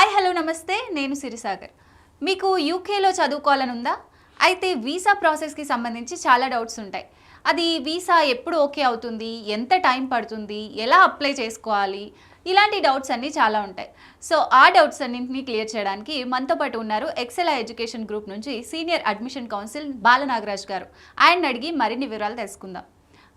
Hi hello నమస్తే, నేను సిరిసాగర్. మీకు యూకేలో చదువుకోవాలని ఉందా? అయితే వీసా ప్రాసెస్కి సంబంధించి చాలా డౌట్స్ ఉంటాయి. అది వీసా ఎప్పుడు ఓకే అవుతుంది, ఎంత టైం పడుతుంది, ఎలా అప్లై చేసుకోవాలి, ఇలాంటి డౌట్స్ అన్నీ చాలా ఉంటాయి. సో ఆ డౌట్స్ అన్నింటినీ క్లియర్ చేయడానికి మనతో పాటు ఉన్నారు ఎక్సెలా ఎడ్యుకేషన్ గ్రూప్ నుంచి సీనియర్ అడ్మిషన్ కౌన్సిల్ బాలనాగరాజ్ గారు. ఆయన అడిగి మరిన్ని వివరాలు తెలుసుకుందాం.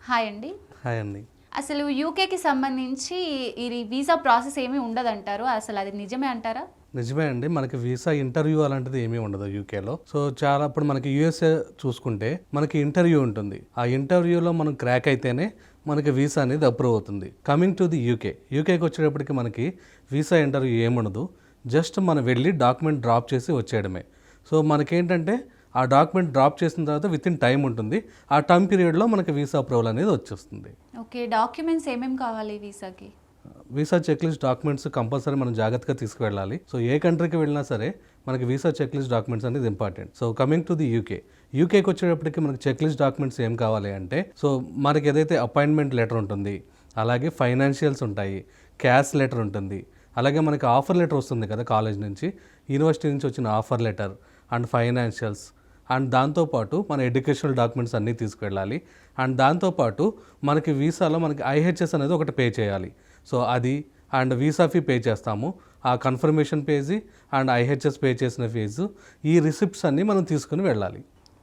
హాయ్ అండి. హాయ్ అండి. అసలు యూకేకి సంబంధించి ఇది వీసా ప్రాసెస్ ఏమీ ఉండదంటారు, అసలు అది నిజమే అంటారా? నిజమే అండి, మనకి వీసా ఇంటర్వ్యూ అలాంటిది ఏమీ ఉండదు యూకేలో. సో చాలా ఇప్పుడు మనకి యూఎస్ఏ చూసుకుంటే మనకి ఇంటర్వ్యూ ఉంటుంది. ఆ ఇంటర్వ్యూలో మనం క్రాక్ అయితేనే మనకి వీసా అనేది అప్రూవ్ అవుతుంది. కమింగ్ టు ది యూకేకి వచ్చేటప్పటికి మనకి వీసా ఇంటర్వ్యూ ఏముండదు. జస్ట్ మనం వెళ్ళి డాక్యుమెంట్ డ్రాప్ చేసి వచ్చేయడమే. సో మనకేంటంటే ఆ డాక్యుమెంట్ డ్రాప్ చేసిన తర్వాత విత్ ఇన్ టైం ఉంటుంది. ఆ టైం పీరియడ్లో మనకి వీసా అప్రూవల్ అనేది వచ్చేస్తుంది. ఓకే, డాక్యుమెంట్స్ ఏమేమి కావాలి వీసాకి? Visa check list documents compulsory మనం జాగ్రత్తగా తీసుకువెళ్ళాలి. సో ఏ కంట్రీకి వెళ్ళినా సరే మనకి వీసా చెక్ లిస్ట్ డాక్యుమెంట్స్ అనేది important. So coming to the యూకేకి వచ్చేటప్పటికి మనకి చెక్ లిస్ట్ డాక్యుమెంట్స్ ఏం కావాలి అంటే, సో మనకి ఏదైతే అపాయింట్మెంట్ లెటర్ ఉంటుంది, అలాగే ఫైనాన్షియల్స్ ఉంటాయి, క్యాష్ లెటర్ ఉంటుంది, అలాగే మనకి ఆఫర్ లెటర్ వస్తుంది కదా కాలేజ్ నుంచి, యూనివర్సిటీ నుంచి వచ్చిన offer letter and financials and దాంతోపాటు మన ఎడ్యుకేషనల్ డాక్యుమెంట్స్ అన్నీ తీసుకువెళ్ళాలి. అండ్ దాంతోపాటు మనకి వీసాలో మనకి ఐహెచ్ఎస్ అనేది ఒకటి పే చేయాలి. సో అది అండ్ వీసా ఫీ పే చేస్తాము. ఆ confirmation page and IHS pay చేసిన ఫీజు, ఈ రిసిప్ట్స్ అన్నీ మనం తీసుకుని వెళ్ళాలి.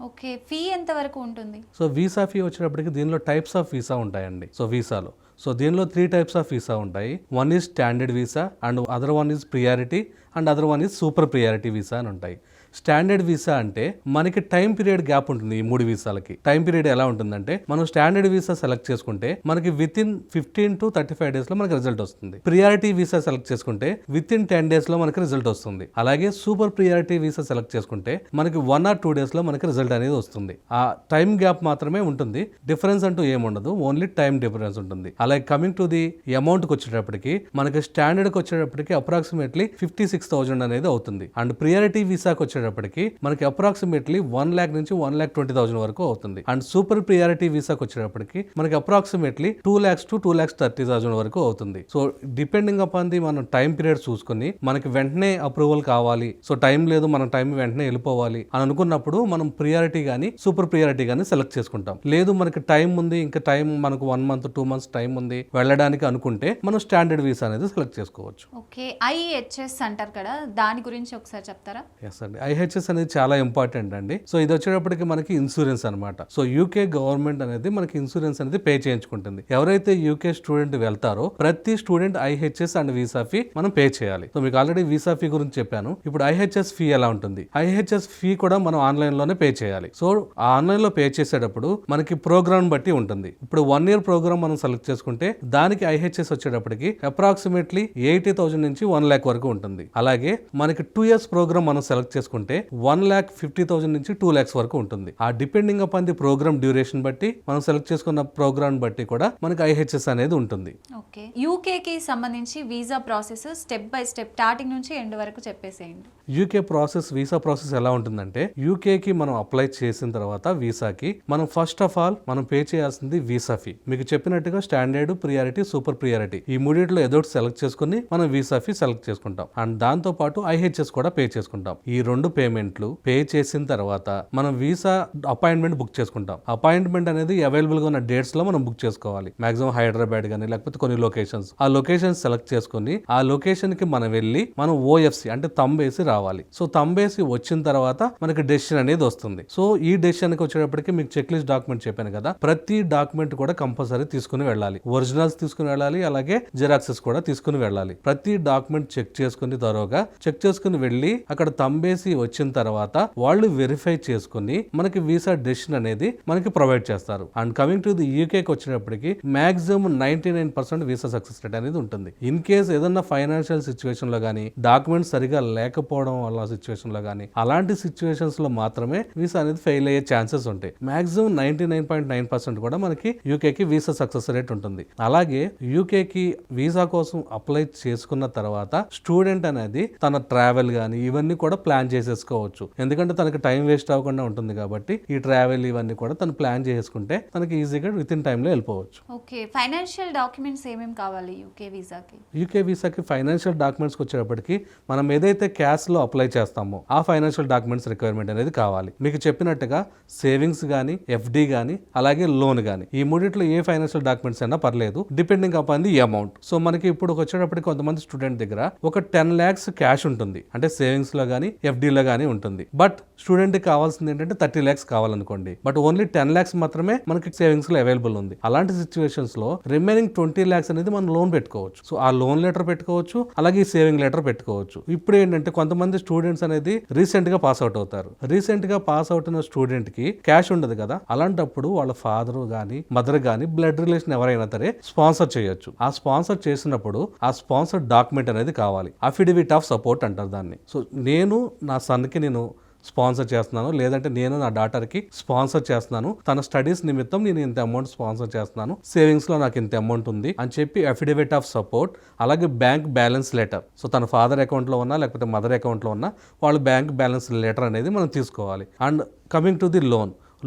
ఓకే, ఫీ ఎంత వరకు ఉంటుంది? సో వీసా ఫీ వచ్చేటప్పటికి దీనిలో టైప్స్ ఆఫ్ వీసా ఉంటాయండి. సో వీసాలో దీనిలో 3 టైప్స్ ఆఫ్ వీసా ఉంటాయి. One is standard visa and other one is priority and other one is super priority visa అని ఉంటాయి. స్టాండర్డ్ వీసా అంటే మనకి టైం పీరియడ్ గ్యాప్ ఉంటుంది. ఈ 3 వీసాలకి టైం పీరియడ్ ఎలా ఉంటుందంటే, మనం స్టాండర్డ్ వీసా సెలెక్ట్ చేసుకుంటే మనకి విత్ ఇన్ 15 to 35 days లో మనకి రిజల్ట్ వస్తుంది. ప్రియారిటీ వీసా సెలెక్ట్ చేసుకుంటే విత్ ఇన్ 10 days లో మనకి రిజల్ట్ వస్తుంది. అలాగే సూపర్ ప్రియారిటీ వీసా సెలెక్ట్ చేసుకుంటే మనకి 1 or 2 days లో మనకి రిజల్ట్ అనేది వస్తుంది. ఆ టైం గ్యాప్ మాత్రమే ఉంటుంది, డిఫరెన్స్ అంటూ ఏముండదు, ఓన్లీ టైం డిఫరెన్స్ ఉంటుంది. అలాగే కమింగ్ టు ది అమౌంట్కి వచ్చేటప్పటికి మనకి స్టాండర్డ్కి వచ్చేటప్పటికి అప్రాక్సిమేట్లీ 56,000 అనేది అవుతుంది. అండ్ ప్రియారిటీ వీసాకి వచ్చేటప్పటికి మనకి అప్రాక్సిమేట్లీ 1 lakh నుంచి 1,20,000 వరకు అవుతుంది. అండ్ సూపర్ ప్రియారిటీ వీసాకి వచ్చేటప్పటికి మనకి అప్రాక్సిమేట్లీ 2 lakhs to 2,30,000 వరకు అవుతుంది. సో డిపెండింగ్ అపాన్ ది మనం టైం పీరియడ్ చూసుకుని మనకి వెంటనే అప్రూవల్ కావాలి, సో టైం లేదు, మనం టైం వెంటనే వెళ్ళిపోవాలి అని అనుకున్నప్పుడు మనం ప్రియారిటీ కానీ సూపర్ ప్రియారిటీ కానీ సెలెక్ట్ చేసుకుంటాం. లేదు మనకి టైం ఉంది, ఇంకా టైం మనకు 1 month 2 months టైం ఉంది వెళ్ళడానికి అనుకుంటే మనం స్టాండర్డ్ వీసా అనేది సెలెక్ట్ చేసుకోవచ్చు. ఓకే, ఐహెచ్ఎస్ అంటారు కదా, దాని గురించి ఒకసారి చెప్తారా? ఎస్ అండి, ఐహెచ్ఎస్ అనేది చాలా ఇంపార్టెంట్ అండి. సో ఇది వచ్చేటప్పటికి మనకి ఇన్సూరెన్స్ అనమాట. సో యూకే గవర్నమెంట్ అనేది మనకి ఇన్సూరెన్స్ అనేది పే చేయించుకుంటుంది. ఎవరైతే యూకే స్టూడెంట్ వెళ్తారో ప్రతి student IHS and visa fee మనం పే చేయాలి. సో మీకు ఆల్రెడీ వీసా ఫీ గురించి చెప్పాను. ఇప్పుడు ఐహెచ్ఎస్ ఫీ ఎలా ఉంటుంది? ఐహెచ్ఎస్ ఫీ కూడా మనం ఆన్లైన్ లోనే పే చేయాలి. సో ఆ ఆన్లైన్ లో పే చేసేటప్పుడు మనకి ప్రోగ్రామ్ బట్టి ఉంటుంది. ఇప్పుడు 1 year ప్రోగ్రామ్ మనం సెలెక్ట్ చేసుకుంటే దానికి ఐహెచ్ఎస్ వచ్చేటప్పటికి అప్రాక్సిమేట్లీ 80,000 నుంచి 1 lakh వరకు ఉంటుంది. అలాగే మనకి 2 years ప్రోగ్రామ్ మనం సెలెక్ట్ చేసుకుంటే 1,50,000 నుంచి 2 lakhs వరకు ఉంటుంది. ఆ depending upon the programme duration బట్టి మనం సెలెక్ట్ చేసుకున్న ప్రోగ్రామ్ బట్టి కూడా మనకి ఐహెచ్ఎస్ అనేది ఉంటుంది. ఓకే, యూకేకి సంబంధించి visa process step by step starting నుంచి ఎండ్ వరకు చెప్పేసేయండి. యూకే వీసా ప్రాసెస్ ఎలా ఉంటుందంటే, యూకేకి మనం అప్లై చేసిన తర్వాత వీసాకి మనం ఫస్ట్ ఆఫ్ ఆల్ మనం పే చేయాల్సింది వీసా ఫీ. మీకు చెప్పినట్టుగా స్టాండర్డ్, ప్రియారిటీ, సూపర్ ప్రియారిటీ ఈ మూడిట్లో ఏదో సెలెక్ట్ చేసుకుని మనం వీసా ఫీ సెలెక్ట్ చేసుకుంటాం. అండ్ దాంతో పాటు ఐహెచ్ఎస్ కూడా పే చేసుకుంటాం. ఈ 2 పేమెంట్లు పే చేసిన తర్వాత మనం వీసా అపాయింట్మెంట్ బుక్ చేసుకుంటాం. అపాయింట్మెంట్ అనేది అవైలబుల్ గా ఉన్న డేట్స్ లో మనం బుక్ చేసుకోవాలి. మాక్సిమం హైదరాబాద్ కానీ లేకపోతే కొన్ని లొకేషన్స్, ఆ లొకేషన్స్ సెలెక్ట్ చేసుకుని ఆ లొకేషన్ కి మనం వెళ్ళి మనం ఓఎఫ్సి అంటే తంబేసి రావాలి. సో తంబేసి వచ్చిన తర్వాత మనకి డెసిషన్ అనేది వస్తుంది. సో ఈ డెసిషన్ కి వచ్చేటప్పటికి మీకు చెక్ లిస్ట్ డాక్యుమెంట్ చెప్పాను కదా, ప్రతి డాక్యుమెంట్ కూడా కంపల్సరీ తీసుకుని వెళ్ళాలి. ఒరిజినల్స్ తీసుకుని వెళ్ళాలి, అలాగే జిరాక్సెస్ కూడా తీసుకుని వెళ్ళాలి. ప్రతి డాక్యుమెంట్ చెక్ చేసుకుని తరోగా చెక్ చేసుకుని వెళ్ళి అక్కడ తంబేసి వచ్చిన తర్వాత వాళ్ళు వెరిఫై చేసుకుని మనకి వీసా డెసిషన్ అనేది మనకి ప్రొవైడ్ చేస్తారు. అండ్ కమింగ్ టు ది యూకేకి వచ్చేటప్పటికి మాక్సిమం 99% వీసా సక్సెస్ రేట్ అనేది ఉంటుంది. ఇన్ కేస్ ఏదన్నా ఫైనాన్షియల్ సిచ్యువేషన్ లో కానీ డాక్యుమెంట్స్ సరిగా లేకపోవడం వల్ల సిచ్యువేషన్ లో కానీ అలాంటి సిచ్యువేషన్స్ లో మాత్రమే వీసా అనేది ఫెయిల్ అయ్యే ఛాన్సెస్ ఉంటాయి. మాక్సిమం 99.9% కూడా మనకి యూకేకి వీసా సక్సెస్ రేట్ ఉంటుంది. ఉంటుంది. అలాగే యూకేకి వీసా కోసం అప్లై చేసుకున్న తర్వాత స్టూడెంట్ అనేది తన ట్రావెల్ కానీ ఇవన్నీ కూడా ప్లాన్ చేసేసుకోవచ్చు. ఎందుకంటే తనకి టైం వేస్ట్ అవ్వకుండా ఉంటుంది కాబట్టి ఈ ట్రావెల్ ఇవన్నీ కూడా తను ప్లాన్ చేసుకుంటే తనకి ఈజీగా విత్ ఇన్ టైంలో వెళ్ళిపోవచ్చు. ఓకే, ఫైనాన్షియల్ డాక్యుమెంట్స్ ఏమేమి కావాలి యూకే వీసాకి? యూకే వీసాకి ఫైనాన్షియల్ డాక్యుమెంట్స్కి వచ్చేటప్పటికి మనం ఏదైతే క్యాష్లో అప్లై చేస్తామో ఆ ఫైనాన్షియల్ డాక్యుమెంట్స్ రిక్వైర్మెంట్ అనేది కావాలి. మీకు చెప్పినట్టుగా సేవింగ్స్ కానీ, ఎఫ్డి కానీ, అలాగే లోన్ కానీ, ఈ మూడిట్లో ఏ ఫైనాన్షియల్ డాక్యుమెంట్స్ అయినా పర్లేదు, depending upon the amount. So మనకి ఇప్పుడు వచ్చేటప్పటికి కొంతమంది స్టూడెంట్ దగ్గర ఒక 10 lakhs క్యాష్ ఉంటుంది, అంటే సేవింగ్స్ లో కానీ ఎఫ్డీలో కానీ ఉంటుంది. బట్ స్టూడెంట్ కి కావాల్సింది ఏంటంటే 30 lakhs కావాలనుకోండి, బట్ ఓన్లీ 10 lakhs మాత్రమే మనకి సేవింగ్స్ లో అవైలబుల్ ఉంది. అలాంటి సిచ్యువేషన్స్ లో రిమైనింగ్ 20 lakhs అనేది మనం లోన్ పెట్టుకోవచ్చు. సో ఆ లోన్ లెటర్ పెట్టుకోవచ్చు, అలాగే ఈ సేవింగ్ లెటర్ పెట్టుకోవచ్చు. ఇప్పుడు ఏంటంటే కొంతమంది స్టూడెంట్స్ అనేది రీసెంట్ గా పాస్ అవుట్ అవుతారు. రీసెంట్ గా పాస్ అవుట్ అయిన స్టూడెంట్ కి క్యాష్ ఉండదు కదా, అలాంటప్పుడు వాళ్ళ ఫాదర్ గానీ మదర్ గానీ బ్లడ్ రిలేషన్ ఎవరైనా సరే స్పాన్సర్ చేయొచ్చు. ఆ స్పాన్సర్ చేసినప్పుడు ఆ స్పాన్సర్ డాక్యుమెంట్ అనేది కావాలి, అఫిడవిట్ ఆఫ్ సపోర్ట్ అంటారు దాన్ని. సో నేను నా సన్కి నేను స్పాన్సర్ చేస్తున్నాను, లేదంటే నేను నా డాటర్కి స్పాన్సర్ చేస్తున్నాను, తన స్టడీస్ నిమిత్తం నేను ఇంత అమౌంట్ స్పాన్సర్ చేస్తున్నాను, సేవింగ్స్లో నాకు ఇంత అమౌంట్ ఉంది అని చెప్పి అఫిడవిట్ ఆఫ్ సపోర్ట్, అలాగే బ్యాంక్ బ్యాలెన్స్ లెటర్. సో తన ఫాదర్ అకౌంట్లో ఉన్నా లేకపోతే మదర్ అకౌంట్లో ఉన్నా వాళ్ళు బ్యాంక్ బ్యాలెన్స్ లెటర్ అనేది మనం తీసుకోవాలి. And coming to the loan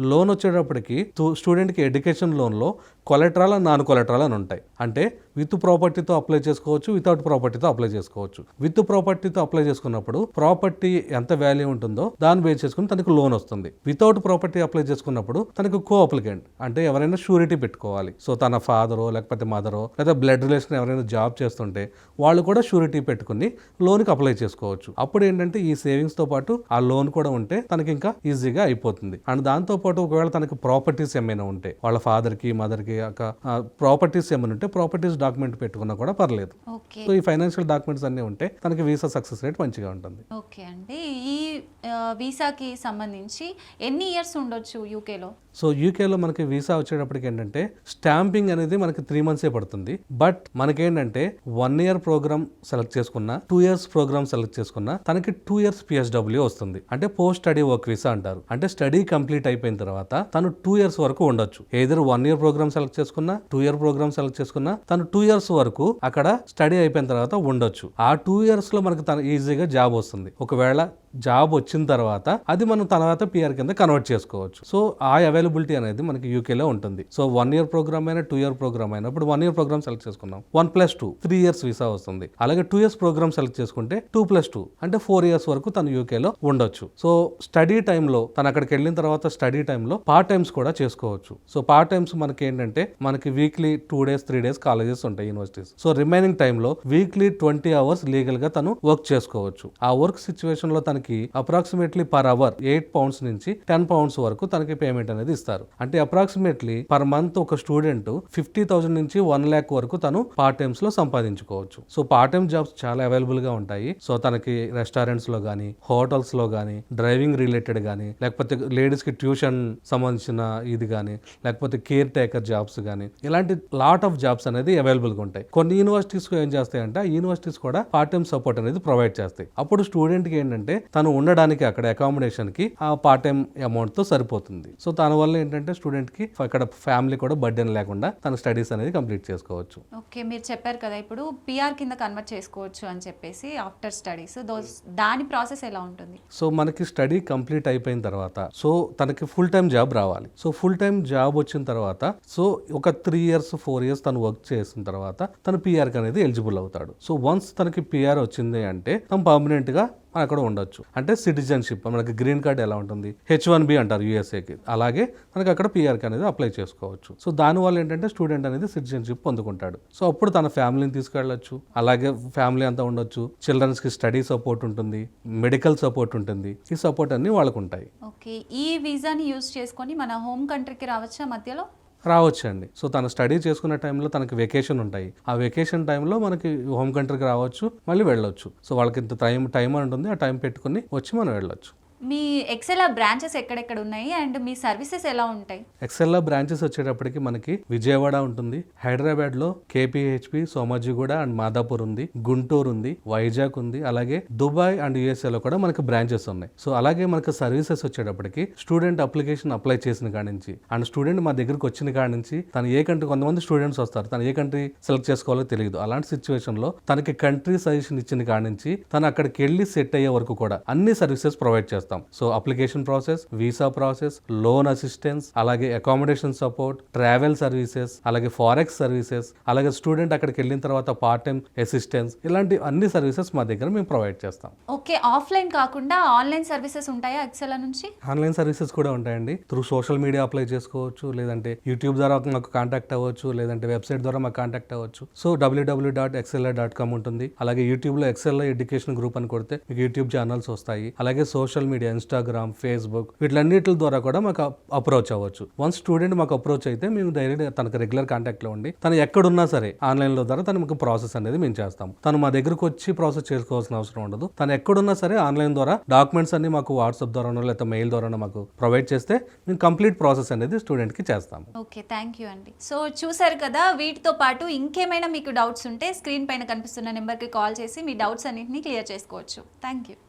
వచ్చేటప్పటికి స్టూడెంట్కి ఎడ్యుకేషన్ లోన్లో కొలెటరల్ అండ్ నాన్ కొలెటరల్ అని ఉంటాయి. అంటే విత్ ప్రాపర్టీతో అప్లై చేసుకోవచ్చు, వితౌట్ ప్రాపర్టీతో అప్లై చేసుకోవచ్చు. విత్ ప్రాపర్టీతో అప్లై చేసుకున్నప్పుడు ప్రాపర్టీ ఎంత వాల్యూ ఉంటుందో దాన్ని బేస్ చేసుకుని తనకు లోన్ వస్తుంది. వితౌట్ ప్రాపర్టీ అప్లై చేసుకున్నప్పుడు తనకు కో అప్లికెంట్, అంటే ఎవరైనా షూరిటీ పెట్టుకోవాలి. సో తన ఫాదరో లేకపోతే మదరో లేదా బ్లడ్ రిలేషన్ ఎవరైనా జాబ్ చేస్తుంటే వాళ్ళు కూడా షూరిటీ పెట్టుకుని లోన్కి అప్లై చేసుకోవచ్చు. అప్పుడు ఏంటంటే ఈ సేవింగ్స్తో పాటు ఆ లోన్ కూడా ఉంటే తనకి ఇంకా ఈజీగా అయిపోతుంది. అండ్ దాంతో పాటు ఒకవేళ తనకి ప్రాపర్టీస్ ఏమైనా ఉంటే, వాళ్ళ ఫాదర్కి మదర్కి ప్రాపర్టీస్ ఏమైనా ఉంటే ప్రాపర్టీస్ డాక్యుమెంట్ పెట్టుకున్నా కూడా పర్లేదు. సో ఈ ఫైనాన్షియల్ డాక్యుమెంట్స్ అన్నీ ఉంటే తనకి వీసా సక్సెస్ రేట్ మంచిగా ఉంటుంది. ఓకే అండి, ఈ వీసాకి సంబంధించి ఎన్ని ఇయర్స్ ఉండొచ్చు యూకేలో? సో యూకేలో మనకి వీసా వచ్చేటప్పటికి ఏంటంటే స్టాంపింగ్ అనేది మనకి 3 months పడుతుంది. బట్ మనకేంటంటే 1 year ప్రోగ్రామ్ సెలెక్ట్ చేసుకున్నా, 2 years ప్రోగ్రామ్ సెలెక్ట్ చేసుకున్నా తనకి 2 years PSW వస్తుంది. అంటే పోస్ట్ స్టడీ వర్క్ వీసా అంటారు. అంటే స్టడీ కంప్లీట్ అయిపోయిన తర్వాత తను 2 years వరకు ఉండొచ్చు. ఏదర్ 1 year ప్రోగ్రామ్ సెలెక్ట్ చేసుకున్నా, 2 year ప్రోగ్రామ్ సెలెక్ట్ చేసుకున్నా తను 2 years వరకు అక్కడ స్టడీ అయిపోయిన తర్వాత ఉండొచ్చు. ఆ 2 years లో మనకి తన ఈజీగా జాబ్ వస్తుంది. ఒకవేళ జాబ్ వచ్చిన తర్వాత అది మనం తర్వాత పిఆర్ కింద కన్వర్ట్ చేసుకోవచ్చు. సో ఆ అవైలబిలిటీ అనేది మనకి యూకేలో ఉంటుంది. సో 1 year ప్రోగ్రామ్ అయినా 2 year ప్రోగ్రామ్ అయినా, ఇప్పుడు 1 year ప్రోగ్రామ్ సెలెక్ట్ చేసుకున్నాం, 1+2 3 years వీసా వస్తుంది. అలాగే 2 years ప్రోగ్రామ్ సెలెక్ట్ చేసుకుంటే 2+2 అంటే 4 years వరకు తను యూకేలో ఉండొచ్చు. సో స్టడీ టైంలో తను అక్కడికి వెళ్ళిన తర్వాత స్టడీ టైంలో పార్ట్ టైమ్స్ కూడా చేసుకోవచ్చు. సో పార్ట్ టైమ్స్ మనకి ఏంటంటే మనకి వీక్లీ 2 days 3 days కాలేజెస్ ఉంటాయి, యూనివర్సిటీస్. సో రిమైనింగ్ టైంలో వీక్లీ 20 hours లీగల్ గా తను వర్క్ చేసుకోవచ్చు. ఆ వర్క్ సిచ్యువేషన్ లో తనకి అప్రాక్సిమేట్లీ పర్ అవర్ 8 pounds నుంచి 10 pounds వరకు తనకి పేమెంట్ అనేది ఇస్తారు. అంటే అప్రాక్సిమేట్లీ పర్ మంత్ ఒక స్టూడెంట్ 50,000 నుంచి 1 lakh వరకు తను పార్ట్ టైమ్స్ లో సంపాదించుకోవచ్చు. సో పార్ట్ టైమ్ జాబ్స్ చాలా అవైలబుల్ గా ఉంటాయి. సో తనకి రెస్టారెంట్స్ లో కానీ, హోటల్స్ లో కానీ, డ్రైవింగ్ రిలేటెడ్ కానీ, లేకపోతే లేడీస్ కి ట్యూషన్ సంబంధించిన ఇది కానీ, లేకపోతే కేర్ టేకర్ జాబ్స్ కానీ, ఇలాంటి లాట్ ఆఫ్ జాబ్స్ అనేది అవైలబుల్ గా ఉంటాయి. కొన్ని యూనివర్సిటీస్ ఏం చేస్తాయంటే ఆ యూనివర్సిటీస్ కూడా పార్ట్ టైమ్ సపోర్ట్ అనేది ప్రొవైడ్ చేస్తాయి. అప్పుడు స్టూడెంట్ కి ఏంటంటే తను ఉండడానికి అక్కడ అకామిడేషన్ కి ఆ పార్ట్ టైం అమౌంట్ తో సరిపోతుంది. సో దానివల్ల ఏంటంటే స్టూడెంట్ కి అక్కడ ఫ్యామిలీ కూడా బర్డెన్ లేకుండా తన స్టడీస్ అనేది కంప్లీట్ చేసుకోవచ్చు. ఓకే, మీరు చెప్పారు కదా ఇప్పుడు పిఆర్ కింద కన్వర్ట్ చేసుకోవచ్చు అని చెప్పేసి ఆఫ్టర్ స్టడీస్, దాని ప్రాసెస్ ఎలా ఉంటుంది? సో మనకి స్టడీ కంప్లీట్ అయిపోయిన తర్వాత సో తనకి ఫుల్ టైం జాబ్ రావాలి. సో ఫుల్ టైం జాబ్ వచ్చిన తర్వాత సో ఒక 3 years 4 years తను వర్క్ చేసిన తర్వాత తను పిఆర్ అనేది ఎలిజిబుల్ అవుతాడు. సో వన్స్ తనకి పిఆర్ వచ్చింది అంటే తను పర్మనెంట్ గా అక్కడ ఉండొచ్చు. అంటే సిటిజన్షిప్ మనకి గ్రీన్ కార్డ్ ఎలా ఉంటుంది, H1B అంటారు యూఎస్ఏకి, అలాగే మనకి అక్కడ పిఆర్కి అనేది అప్లై చేసుకోవచ్చు. సో దానివల్ల ఏంటంటే స్టూడెంట్ అనేది సిటిజన్షిప్ పొందుకుంటాడు. సో అప్పుడు తన ఫ్యామిలీని తీసుకెళ్ళచ్చు, అలాగే ఫ్యామిలీ అంతా ఉండొచ్చు, చిల్డ్రన్స్కి స్టడీ సపోర్ట్ ఉంటుంది, మెడికల్ సపోర్ట్ ఉంటుంది, ఈ సపోర్ట్ అన్ని వాళ్ళకు ఉంటాయి. ఓకే, ఈ వీసాని యూజ్ చేసుకొని మన హోమ్ కంట్రీకి రావచ్చా మధ్యలో? రావచ్చండి. సో తను స్టడీ చేసుకునే టైంలో తనకి వెకేషన్ ఉంటాయి. ఆ వెకేషన్ టైంలో మనకి హోమ్ కంట్రీకి రావచ్చు, మళ్ళీ వెళ్ళొచ్చు. సో వాళ్ళకి ఇంత టైం అని ఉంటుంది, ఆ టైం పెట్టుకుని వచ్చి మనం వెళ్ళొచ్చు. మీ ఎక్సెల్ బ్రాంచెస్ ఎక్కడెక్కడ ఉన్నాయి అండ్ మీ సర్వీసెస్ ఎలా ఉంటాయి? ఎక్సెల్ బ్రాంచెస్ వచ్చేటప్పటికి మనకి విజయవాడ ఉంటుంది, హైదరాబాద్ లో కేపీహెచ్పి, సోమాజిగూడ అండ్ మాదాపూర్ ఉంది, గుంటూరు ఉంది, వైజాగ్ ఉంది, అలాగే దుబాయ్ అండ్ యుఎస్ఏ లో కూడా మనకి బ్రాంచెస్ ఉన్నాయి. సో అలాగే మనకి సర్వీసెస్ వచ్చేటప్పటికి స్టూడెంట్ అప్లికేషన్ అప్లై చేసిన కాడి నుంచి అండ్ స్టూడెంట్ మా దగ్గరికి వచ్చిన కాడి నుంచి తను ఏ కంట్రీ, కొంతమంది స్టూడెంట్స్ వస్తారు తను ఏ కంట్రీ సెలెక్ట్ చేసుకోవాలో తెలియదు, అలాంటి సిచ్యువేషన్ లో తనకి కంట్రీ సజెషన్ ఇచ్చిన కాడి నుంచి తను అక్కడికి వెళ్ళి సెట్ అయ్యే వరకు కూడా అన్ని సర్వీసెస్ ప్రొవైడ్ చేస్తాం. So application process, visa process, loan assistance, అలాగే అకామిడేషన్ సపోర్ట్, ట్రావెల్ సర్వీసెస్, అలాగే ఫారెక్స్ సర్వీసెస్, అలాగే స్టూడెంట్ అక్కడికి వెళ్ళిన తర్వాత పార్ట్ టైం అసిస్టెన్స్, ఇలాంటి అన్ని సర్వీసెస్ మా దగ్గర మేము ప్రొవైడ్ చేస్తాం. ఓకే, ఆఫ్లైన్ కాకుండా ఆన్లైన్ సర్వీసెస్ ఉంటాయా ఎక్సెల్ నుంచి? ఆన్లైన్ సర్వీసెస్ కూడా ఉంటాయండి. త్రూ సోషల్ మీడియా అప్లై చేసుకోవచ్చు, లేదంటే యూట్యూబ్ ద్వారా మాకు కాంటాక్ట్ అవ్వచ్చు, లేదంటే వెబ్సైట్ ద్వారా మాకు కాంటాక్ట్ అవ్వచ్చు. సో www.excel.com ఉంటుంది. అలాగే యూట్యూబ్ లో ఎక్సెల్ ఎడ్యుకేషన్ గ్రూప్ అని కొడితే మీకు యూట్యూబ్ ఛానల్స్ వస్తాయి. అలాగే సోషల్ మీడియా, ఇన్స్టాగ్రామ్, ఫేస్బుక్, వీటిలన్నిటి ద్వారా కూడా మాకు అప్రోచ్ అవ్వచ్చు. వన్స్ స్టూడెంట్ మాకు అప్రోచ్ అయితే మేము డైరెక్ట్ తనకు రెగ్యులర్ కాంటాక్ట్ లో ఉండి తను ఎక్కడున్నా సరే ఆన్లైన్ లో ద్వారా తనకు ప్రాసెస్ అనేది మేము చేస్తాము. తను మా దగ్గరకు వచ్చి ప్రాసెస్ చేసుకోవాల్సిన అవసరం ఉండదు. తను ఎక్కడున్నా సరే ఆన్లైన్ ద్వారా డాక్యుమెంట్స్ అన్ని మాకు వాట్సాప్ ద్వారానో లేకపోతే మెయిల్ ద్వారానో మాకు ప్రొవైడ్ చేస్తే మేము కంప్లీట్ ప్రాసెస్ అనేది స్టూడెంట్ కి చేస్తాము. ఓకే, థ్యాంక్ యూ అండి. సో చూసారు కదా, వీటితో పాటు ఇంకేమైనా మీకు డౌట్స్ ఉంటే స్క్రీన్ పైన కనిపిస్తున్న నెంబర్కి కాల్ చేసి మీ డౌట్స్ అన్నింటినీ క్లియర్ చేసుకోవచ్చు. Thank you.